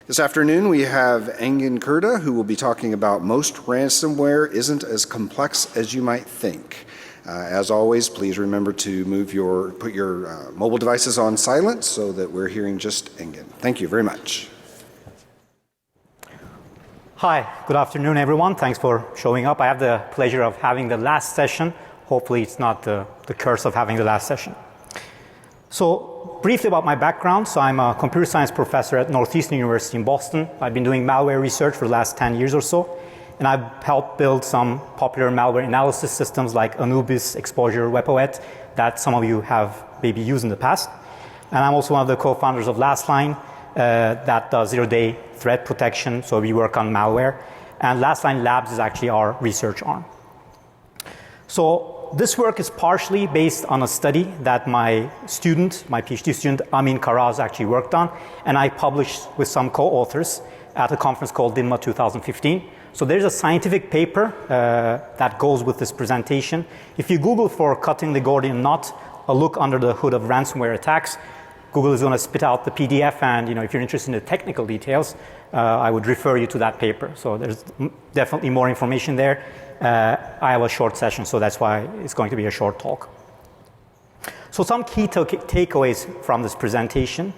This afternoon we have Engin Kirda, who will be talking about most ransomware isn't as complex as you might think. As always, please remember to put your mobile devices on silent so that we're hearing just Engin. Thank you very much. Hi, good afternoon everyone. Thanks for showing up. I have the pleasure of having the last session. Hopefully it's not the curse of having the last session. So briefly about my background. So I'm a computer science professor at Northeastern University in Boston. I've been doing malware research for the last 10 years or so. And I've helped build some popular malware analysis systems like Anubis, Exposure, Wepoet that some of you have maybe used in the past. And I'm also one of the co-founders of Lastline that does zero-day threat protection. So we work on malware. And Lastline Labs is actually our research arm. So this work is partially based on a study that my PhD student, Engin Kirda, actually worked on, and I published with some co-authors at a conference called DINMA 2015. So there's a scientific paper that goes with this presentation. If you Google for cutting the Gordian knot, a look under the hood of ransomware attacks, Google is going to spit out the PDF, and if you're interested in the technical details, I would refer you to that paper. So there's definitely more information there. I have a short session, so that's why it's going to be a short talk. So some key takeaways from this presentation.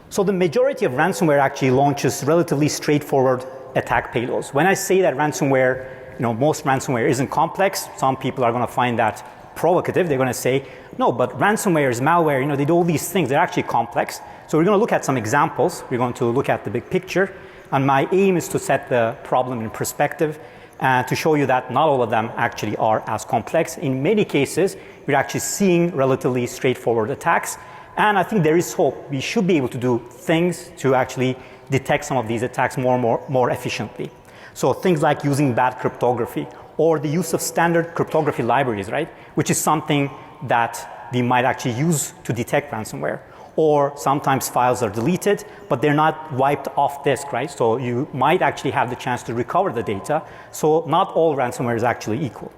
So the majority of ransomware actually launches relatively straightforward attack payloads. When I say that ransomware, most ransomware isn't complex, some people are going to find that provocative. They're going to say, no, but ransomware is malware, they do all these things, they're actually complex. So we're going to look at some examples. We're going to look at the big picture. And my aim is to set the problem in perspective and to show you that not all of them actually are as complex. In many cases, we're actually seeing relatively straightforward attacks. And I think there is hope. We should be able to do things to actually detect some of these attacks more efficiently. So things like using bad cryptography or the use of standard cryptography libraries, right? Which is something that we might actually use to detect ransomware. Or sometimes files are deleted, but they're not wiped off disk, right? So you might actually have the chance to recover the data. So not all ransomware is actually equal.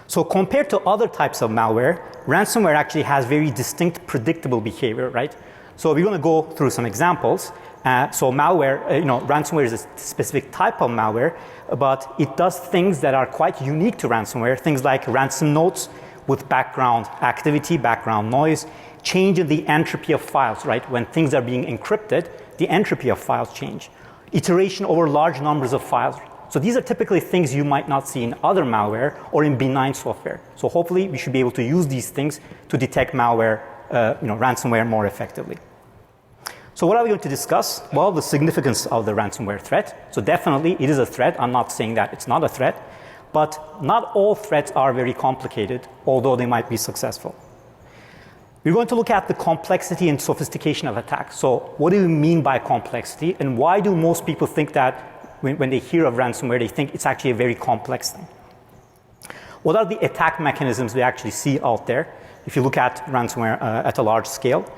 So compared to other types of malware, ransomware actually has very distinct predictable behavior, right? So we're going to go through some examples. So malware, ransomware is a specific type of malware, but it does things that are quite unique to ransomware, things like ransom notes with background activity, background noise, change in the entropy of files, right? When things are being encrypted, the entropy of files change. Iteration over large numbers of files. So these are typically things you might not see in other malware or in benign software. So hopefully we should be able to use these things to detect malware, ransomware more effectively. So what are we going to discuss? Well, the significance of the ransomware threat. So definitely it is a threat. I'm not saying that it's not a threat, but not all threats are very complicated, although they might be successful. We're going to look at the complexity and sophistication of attacks. So what do we mean by complexity, and why do most people think that when they hear of ransomware, they think it's actually a very complex thing? What are the attack mechanisms we actually see out there if you look at ransomware at a large scale?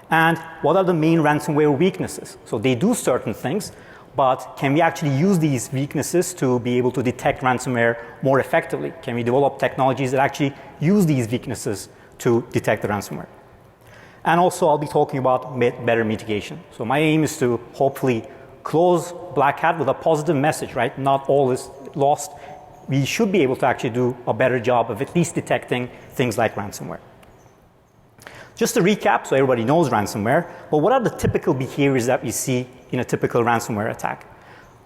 And what are the main ransomware weaknesses? So they do certain things, but can we actually use these weaknesses to be able to detect ransomware more effectively? Can we develop technologies that actually use these weaknesses to detect the ransomware? And also I'll be talking about better mitigation. So my aim is to hopefully close Black Hat with a positive message, right? Not all is lost. We should be able to actually do a better job of at least detecting things like ransomware. Just to recap, so everybody knows ransomware, but what are the typical behaviors that we see in a typical ransomware attack?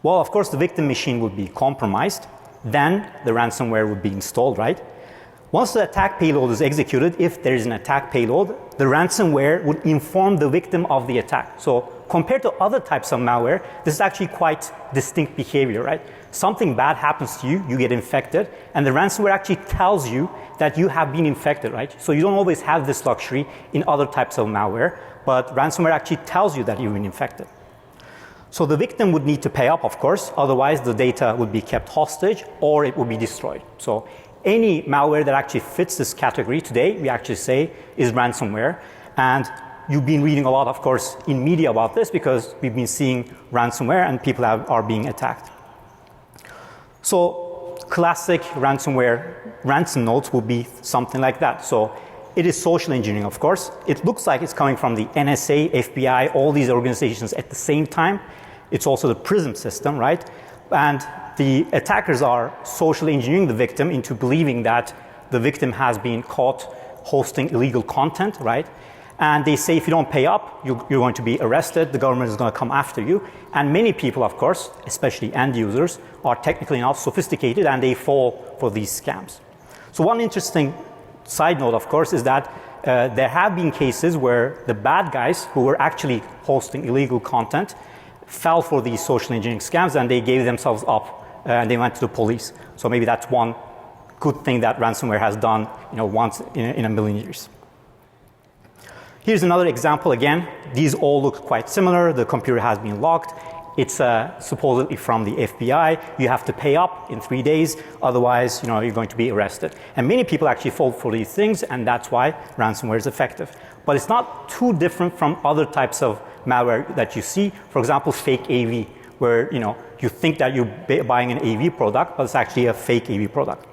Well, of course, the victim machine would be compromised. Then the ransomware would be installed, right? Once the attack payload is executed, if there is an attack payload, the ransomware would inform the victim of the attack. So compared to other types of malware, this is actually quite distinct behavior, right? Something bad happens to you, you get infected, and the ransomware actually tells you that you have been infected, right? So you don't always have this luxury in other types of malware, but ransomware actually tells you that you've been infected. So the victim would need to pay up, of course, otherwise the data would be kept hostage or it would be destroyed. So any malware that actually fits this category today, we actually say is ransomware. And you've been reading a lot, of course, in media about this because we've been seeing ransomware and people are being attacked. So classic ransomware ransom notes will be something like that. So it is social engineering, of course. It looks like it's coming from the NSA, FBI, all these organizations at the same time. It's also the PRISM system, right? And the attackers are socially engineering the victim into believing that the victim has been caught hosting illegal content, right? And they say if you don't pay up, you're going to be arrested, the government is going to come after you. And many people, of course, especially end users, are technically not sophisticated and they fall for these scams. So one interesting side note, of course, is that there have been cases where the bad guys who were actually hosting illegal content fell for these social engineering scams and they gave themselves up and they went to the police. So maybe that's one good thing that ransomware has done, once in a million years. Here's another example again. These all look quite similar. The computer has been locked. It's supposedly from the FBI. You have to pay up in 3 days, otherwise, you're going to be arrested. And many people actually fall for these things, and that's why ransomware is effective. But it's not too different from other types of malware that you see. For example, fake AV, where you think that you're buying an AV product, but it's actually a fake AV product.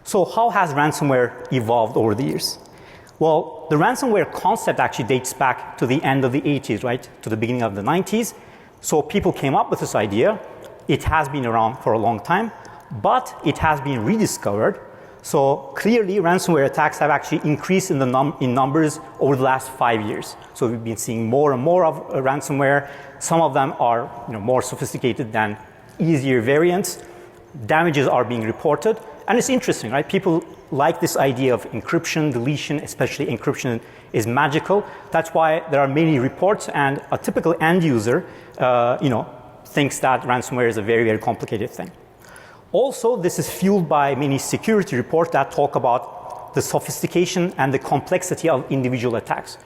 So how has ransomware evolved over the years? Well, the ransomware concept actually dates back to the end of the 80s, right, to the beginning of the 90s. So people came up with this idea. It has been around for a long time, but it has been rediscovered. So clearly, ransomware attacks have actually increased in numbers over the last 5 years. So we've been seeing more and more of ransomware. Some of them are more sophisticated than easier variants. Damages are being reported. And it's interesting, right? People like this idea of encryption, deletion, especially encryption is magical. That's why there are many reports, and a typical end user, thinks that ransomware is a very, very complicated thing. Also, this is fueled by many security reports that talk about the sophistication and the complexity of individual attacks.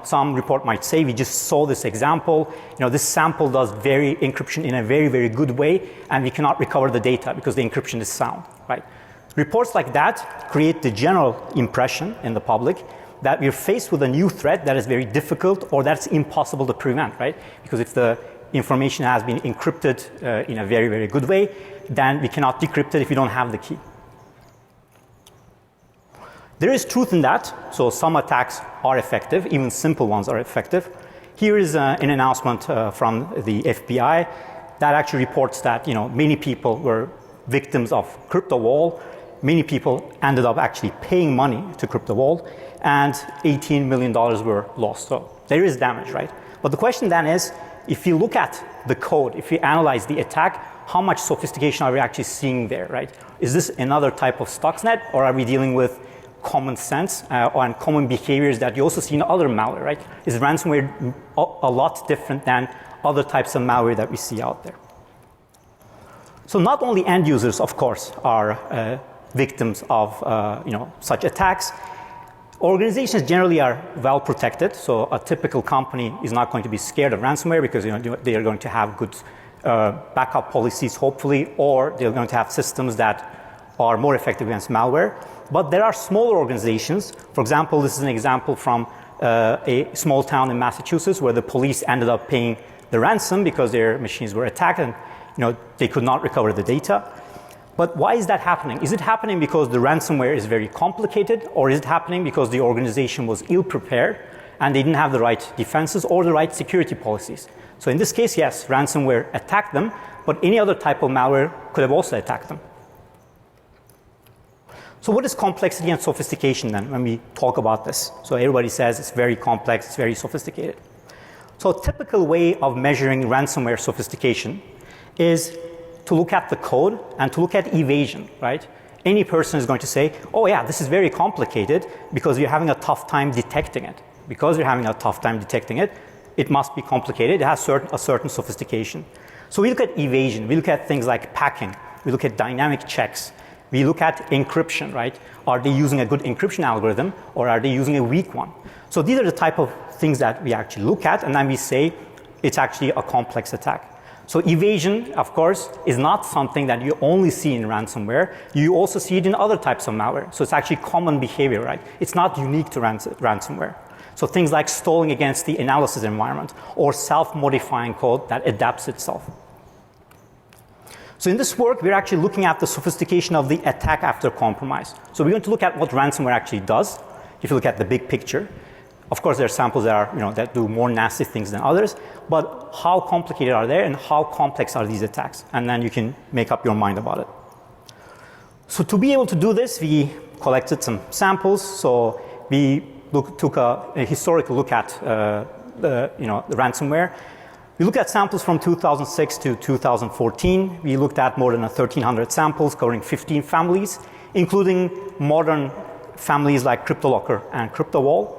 Some report might say, we just saw this example, this sample does encryption in a very, very good way, and we cannot recover the data because the encryption is sound, right? Reports like that create the general impression in the public that we're faced with a new threat that is very difficult or that's impossible to prevent, right? Because if the information has been encrypted in a very, very good way, then we cannot decrypt it if we don't have the key. There is truth in that, so some attacks are effective, even simple ones are effective. Here is an announcement from the FBI that actually reports that many people were victims of CryptoWall. Many people ended up actually paying money to CryptoWall, and $18 million were lost. So there is damage, right? But the question then is, if you look at the code, if you analyze the attack, how much sophistication are we actually seeing there, right? Is this another type of Stuxnet, or are we dealing with common sense and common behaviors that you also see in other malware, right? Is ransomware a lot different than other types of malware that we see out there? So not only end users, of course, are victims of such attacks. Organizations generally are well protected, so a typical company is not going to be scared of ransomware because they are going to have good backup policies, hopefully, or they're going to have systems that are more effective against malware. But there are smaller organizations. For example, this is an example from a small town in Massachusetts where the police ended up paying the ransom because their machines were attacked and they could not recover the data. But why is that happening? Is it happening because the ransomware is very complicated, or is it happening because the organization was ill-prepared and they didn't have the right defenses or the right security policies? So in this case, yes, ransomware attacked them, but any other type of malware could have also attacked them. So what is complexity and sophistication then when we talk about this? So everybody says it's very complex, it's very sophisticated. So a typical way of measuring ransomware sophistication is to look at the code and to look at evasion, right? Any person is going to say, oh yeah, this is very complicated because you're having a tough time detecting it. Because you're having a tough time detecting it, it must be complicated. It has a certain sophistication. So we look at evasion. We look at things like packing. We look at dynamic checks. We look at encryption, right? Are they using a good encryption algorithm or are they using a weak one? So these are the type of things that we actually look at, and then we say it's actually a complex attack. So evasion, of course, is not something that you only see in ransomware. You also see it in other types of malware. So it's actually common behavior, right? It's not unique to ransomware. So things like stalling against the analysis environment or self-modifying code that adapts itself. So in this work, we're actually looking at the sophistication of the attack after compromise. So we're going to look at what ransomware actually does. If you look at the big picture, of course, there are samples that are, that do more nasty things than others, but how complicated are they and how complex are these attacks? And then you can make up your mind about it. So to be able to do this, we collected some samples. So we took a historical look at the ransomware. We looked at samples from 2006 to 2014. We looked at more than 1,300 samples covering 15 families, including modern families like Cryptolocker and CryptoWall.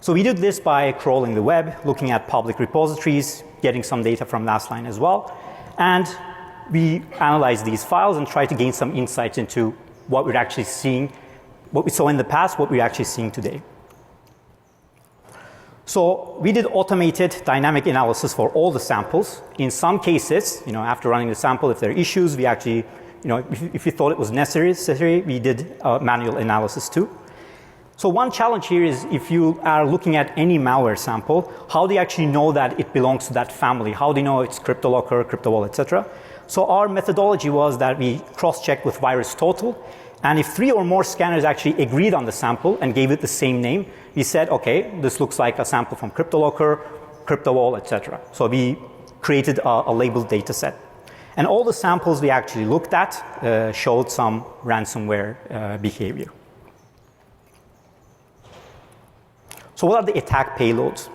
So we did this by crawling the web, looking at public repositories, getting some data from Lastline as well. And we analyzed these files and tried to gain some insights into what we're actually seeing, what we saw in the past, what we're actually seeing today. So we did automated dynamic analysis for all the samples. In some cases, after running the sample, if there are issues, we actually, if we thought it was necessary, we did manual analysis too. So one challenge here is if you are looking at any malware sample, how do you actually know that it belongs to that family? How do you know it's Cryptolocker, CryptoWall, etc.? So our methodology was that we cross-checked with VirusTotal, and if 3 or more scanners actually agreed on the sample and gave it the same name, we said, okay, this looks like a sample from Cryptolocker, CryptoWall, etc. So we created a labeled data set. And all the samples we actually looked at showed some ransomware behavior. So what are the attack payloads?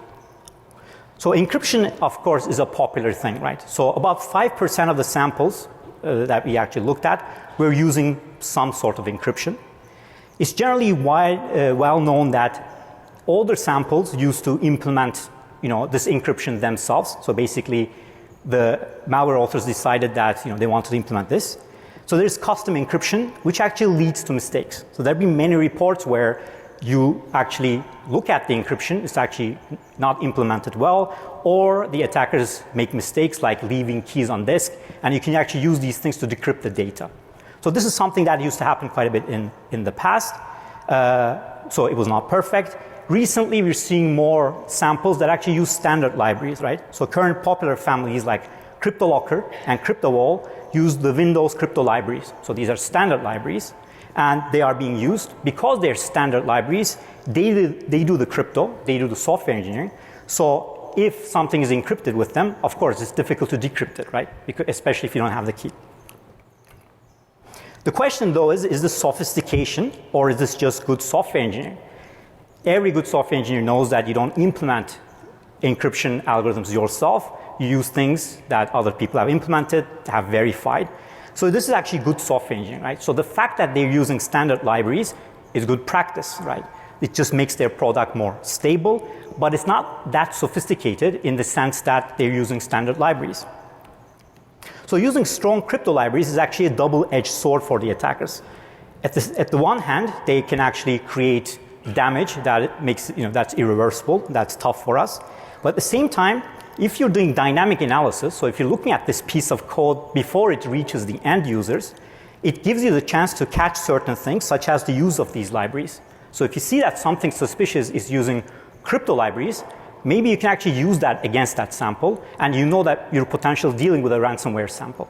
So encryption, of course, is a popular thing, right? So about 5% of the samples that we actually looked at were using some sort of encryption. It's generally well known that older samples used to implement this encryption themselves. So basically, the malware authors decided that they wanted to implement this. So there's custom encryption, which actually leads to mistakes. So there have been many reports where you actually look at the encryption, it's actually not implemented well, or the attackers make mistakes like leaving keys on disk, and you can actually use these things to decrypt the data. So this is something that used to happen quite a bit in the past. So it was not perfect. Recently, we're seeing more samples that actually use standard libraries, right? So current popular families like Cryptolocker and CryptoWall use the Windows crypto libraries. So these are standard libraries, and they are being used because they're standard libraries. They do the crypto, they do the software engineering. So if something is encrypted with them, of course, it's difficult to decrypt it, right? Because, especially if you don't have the key. The question, though, is this sophistication or is this just good software engineering? Every good software engineer knows that you don't implement encryption algorithms yourself. You use things that other people have implemented, have verified. So this is actually good software engineering, right? So the fact that they're using standard libraries is good practice, right? It just makes their product more stable, but it's not that sophisticated in the sense that they're using standard libraries. So using strong crypto libraries is actually a double-edged sword for the attackers. At the one hand, they can actually create damage that it makes, that's irreversible, that's tough for us. But at the same time, if you're doing dynamic analysis, so if you're looking at this piece of code before it reaches the end users, it gives you the chance to catch certain things, such as the use of these libraries. So if you see that something suspicious is using crypto libraries, maybe you can actually use that against that sample, and you know that you're potentially dealing with a ransomware sample.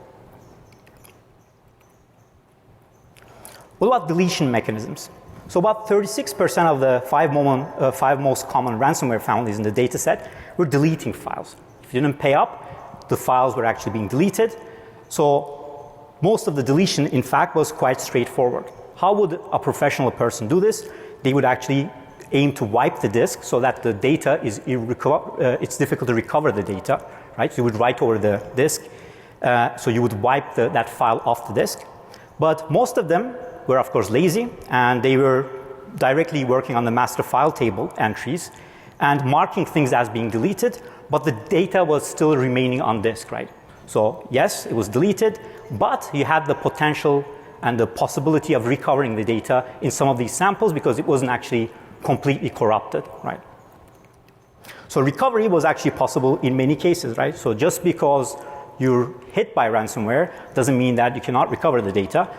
What about deletion mechanisms? So about 36% of the five most common ransomware families in the data set were deleting files. If you didn't pay up, the files were actually being deleted. So most of the deletion, in fact, was quite straightforward. How would a professional person do this? They would actually aim to wipe the disk so that the data is it's difficult to recover the data, right? So you would write over the disk. So you would wipe that file off the disk. But most of them were, of course, lazy, and they were directly working on the master file table entries and marking things as being deleted, but the data was still remaining on disk, right? So yes, it was deleted, but you had the potential and the possibility of recovering the data in some of these samples because it wasn't actually completely corrupted, right? So recovery was actually possible in many cases, right? So just because you're hit by ransomware doesn't mean that you cannot recover the data.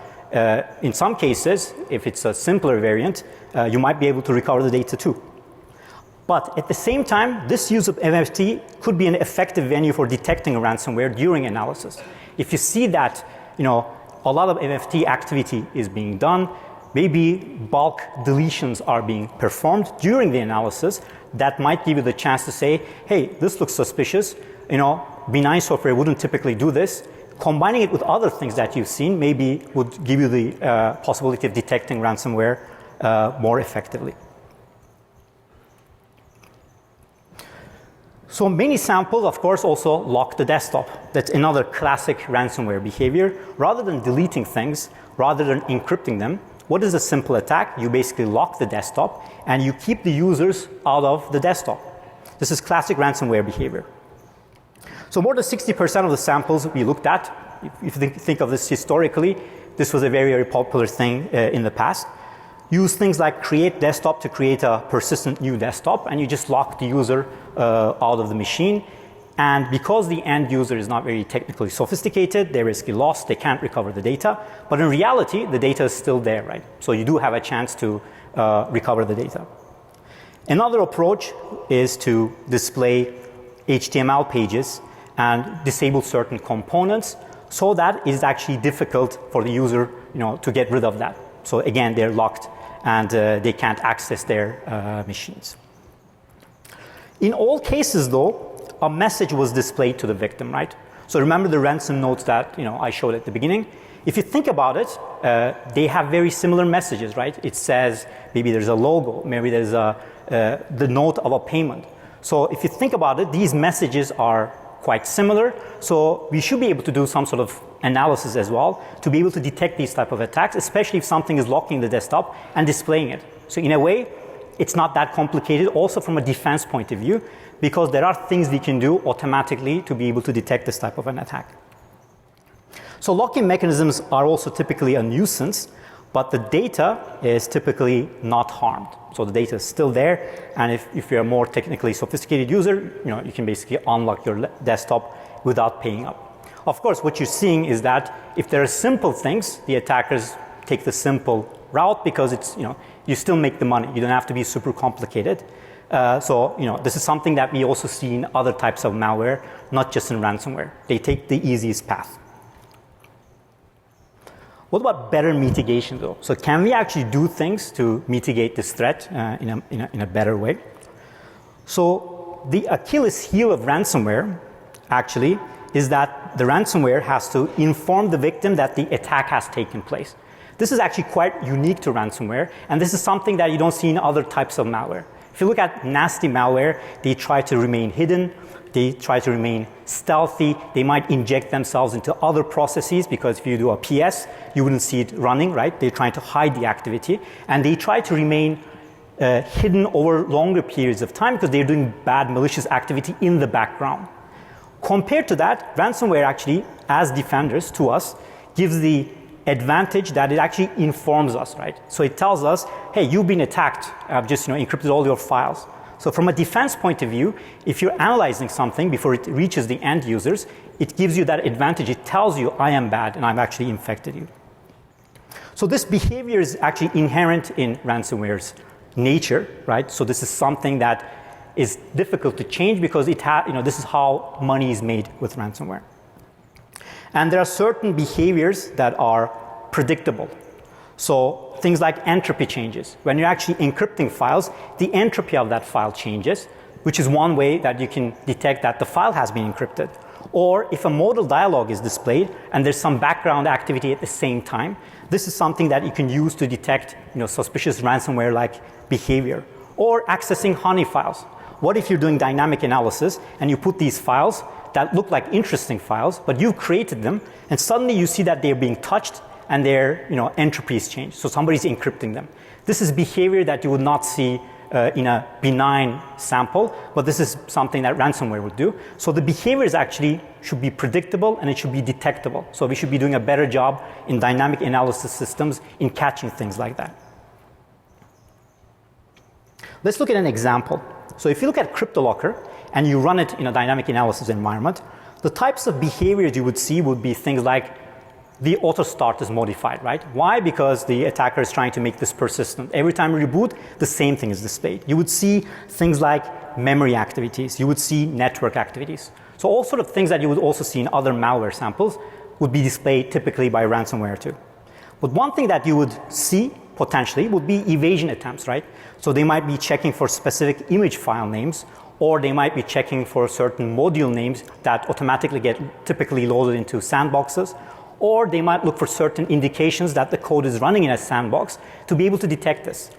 In some cases, if it's a simpler variant, you might be able to recover the data too. But at the same time, this use of MFT could be an effective venue for detecting a ransomware during analysis. If you see that a lot of MFT activity is being done. Maybe bulk deletions are being performed during the analysis that might give you the chance to say, hey, this looks suspicious. Benign software wouldn't typically do this. Combining it with other things that you've seen maybe would give you the possibility of detecting ransomware more effectively. So many samples, of course, also lock the desktop. That's another classic ransomware behavior. Rather than deleting things, rather than encrypting them, what is a simple attack? You basically lock the desktop and you keep the users out of the desktop. This is classic ransomware behavior. So more than 60% of the samples we looked at, if you think of this historically, this was a very, very popular thing in the past. Use things like create desktop to create a persistent new desktop, and you just lock the user out of the machine. And because the end user is not very technically sophisticated, they risk loss, they can't recover the data. But in reality, the data is still there, right? So you do have a chance to recover the data. Another approach is to display HTML pages and disable certain components so that it is actually difficult for the user to get rid of that. So again, they're locked and they can't access their machines. In all cases, though, a message was displayed to the victim, right? So remember the ransom notes that I showed at the beginning? If you think about it, they have very similar messages, right? It says maybe there's a logo, maybe there's the note of a payment. So if you think about it, these messages are quite similar. So we should be able to do some sort of analysis as well to be able to detect these type of attacks, especially if something is locking the desktop and displaying it. So in a way, it's not that complicated also from a defense point of view, because there are things we can do automatically to be able to detect this type of an attack. So locking mechanisms are also typically a nuisance, but the data is typically not harmed. So the data is still there, and if you're a more technically sophisticated user, you can basically unlock your desktop without paying up. Of course, what you're seeing is that if there are simple things, the attackers take the simple route because it's, you still make the money. You don't have to be super complicated. So this is something that we also see in other types of malware, not just in ransomware. They take the easiest path. What about better mitigation, though? So can we actually do things to mitigate this threat in a better way? So the Achilles heel of ransomware actually is that the ransomware has to inform the victim that the attack has taken place. This is actually quite unique to ransomware, and this is something that you don't see in other types of malware. If you look at nasty malware, they try to remain hidden, they try to remain stealthy, they might inject themselves into other processes because if you do a PS, you wouldn't see it running, right? They're trying to hide the activity, and they try to remain hidden over longer periods of time because they're doing bad malicious activity in the background. Compared to that, ransomware actually, as defenders to us, gives the advantage that it actually informs us, right? So it tells us, hey, you've been attacked. I've just encrypted all your files. So from a defense point of view, if you're analyzing something before it reaches the end users, it gives you that advantage. It tells you, I am bad and I've actually infected you. So this behavior is actually inherent in ransomware's nature, right? So this is something that is difficult to change because this is how money is made with ransomware. And there are certain behaviors that are predictable. So things like entropy changes. When you're actually encrypting files, the entropy of that file changes, which is one way that you can detect that the file has been encrypted. Or if a modal dialog is displayed and there's some background activity at the same time, this is something that you can use to detect suspicious ransomware-like behavior. Or accessing honey files. What if you're doing dynamic analysis and you put these files that look like interesting files, but you've created them, and suddenly you see that they're being touched and their entropies change. So somebody's encrypting them. This is behavior that you would not see in a benign sample, but this is something that ransomware would do. So the behaviors actually should be predictable and it should be detectable. So we should be doing a better job in dynamic analysis systems in catching things like that. Let's look at an example. So if you look at Cryptolocker and you run it in a dynamic analysis environment, the types of behaviors you would see would be things like the auto start is modified, right? Why? Because the attacker is trying to make this persistent. Every time you reboot, the same thing is displayed. You would see things like memory activities. You would see network activities. So all sort of things that you would also see in other malware samples would be displayed typically by ransomware too. But one thing that you would see potentially would be evasion attempts, right? So they might be checking for specific image file names, or they might be checking for certain module names that automatically get typically loaded into sandboxes, or they might look for certain indications that the code is running in a sandbox to be able to detect this.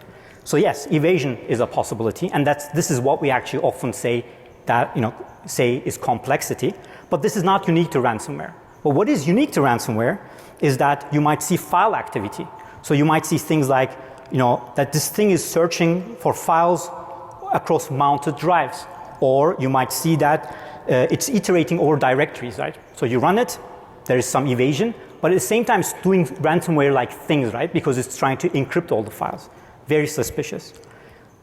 So yes, evasion is a possibility, and this is what we actually often say that, say is complexity, but this is not unique to ransomware. But what is unique to ransomware is that you might see file activity. So you might see things like, that this thing is searching for files across mounted drives, or you might see that it's iterating over directories, right? So you run it, there is some evasion, but at the same time it's doing ransomware-like things, right? Because it's trying to encrypt all the files. Very suspicious.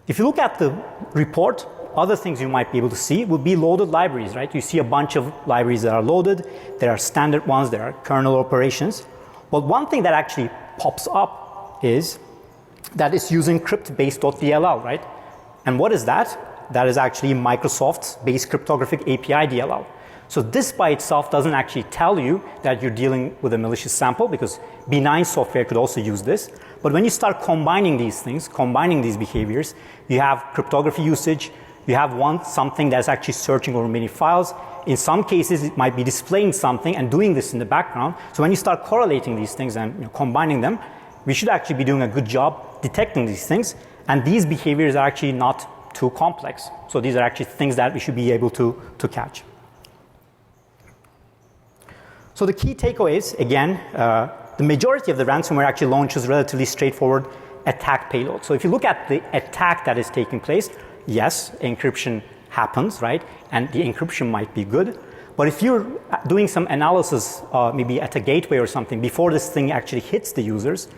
If you look at the report, other things you might be able to see would be loaded libraries, right? You see a bunch of libraries that are loaded. There are standard ones, there are kernel operations. But one thing that actually pops up is that it's using crypt-based.dll, right? And what is that? That is actually Microsoft's base cryptographic API DLL. So this by itself doesn't actually tell you that you're dealing with a malicious sample, because benign software could also use this. But when you start combining these things, combining these behaviors, you have cryptography usage, you have something that's actually searching over many files. In some cases, it might be displaying something and doing this in the background. So when you start correlating these things and combining them, we should actually be doing a good job detecting these things. And these behaviors are actually not too complex. So these are actually things that we should be able to catch. So the key takeaways, again, the majority of the ransomware actually launches relatively straightforward attack payload. So if you look at the attack that is taking place, yes, encryption happens, right? And the encryption might be good. But if you're doing some analysis, maybe at a gateway or something, before this thing actually hits the users,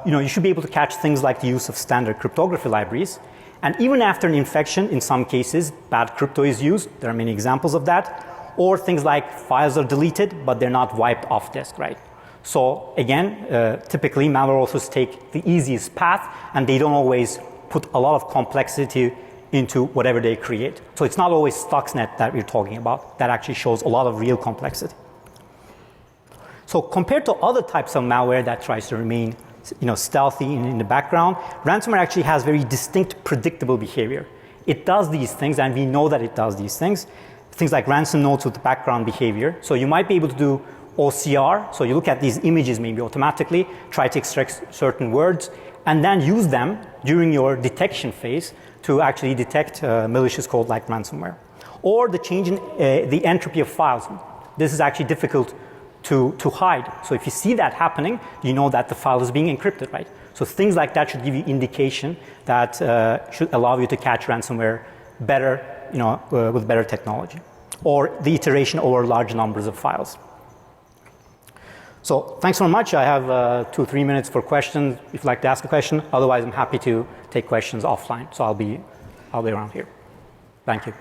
you should be able to catch things like the use of standard cryptography libraries. And even after an infection, in some cases, bad crypto is used. There are many examples of that. Or things like files are deleted, but they're not wiped off disk, right? So again, typically malware authors take the easiest path, and they don't always put a lot of complexity into whatever they create. So it's not always Stuxnet that we're talking about. That actually shows a lot of real complexity. So compared to other types of malware that tries to remain stealthy in the background, ransomware actually has very distinct predictable behavior. It does these things, and we know that it does these things. Things like ransom nodes with background behavior. So you might be able to do OCR. So you look at these images maybe automatically, try to extract certain words, and then use them during your detection phase to actually detect malicious code like ransomware. Or the change in the entropy of files. This is actually difficult to hide. So if you see that happening, you know that the file is being encrypted, right? So things like that should give you indication that should allow you to catch ransomware better, with better technology. Or the iteration over large numbers of files. So thanks so much. I have 2-3 minutes for questions if you'd like to ask a question. Otherwise, I'm happy to take questions offline. So I'll be around here. Thank you.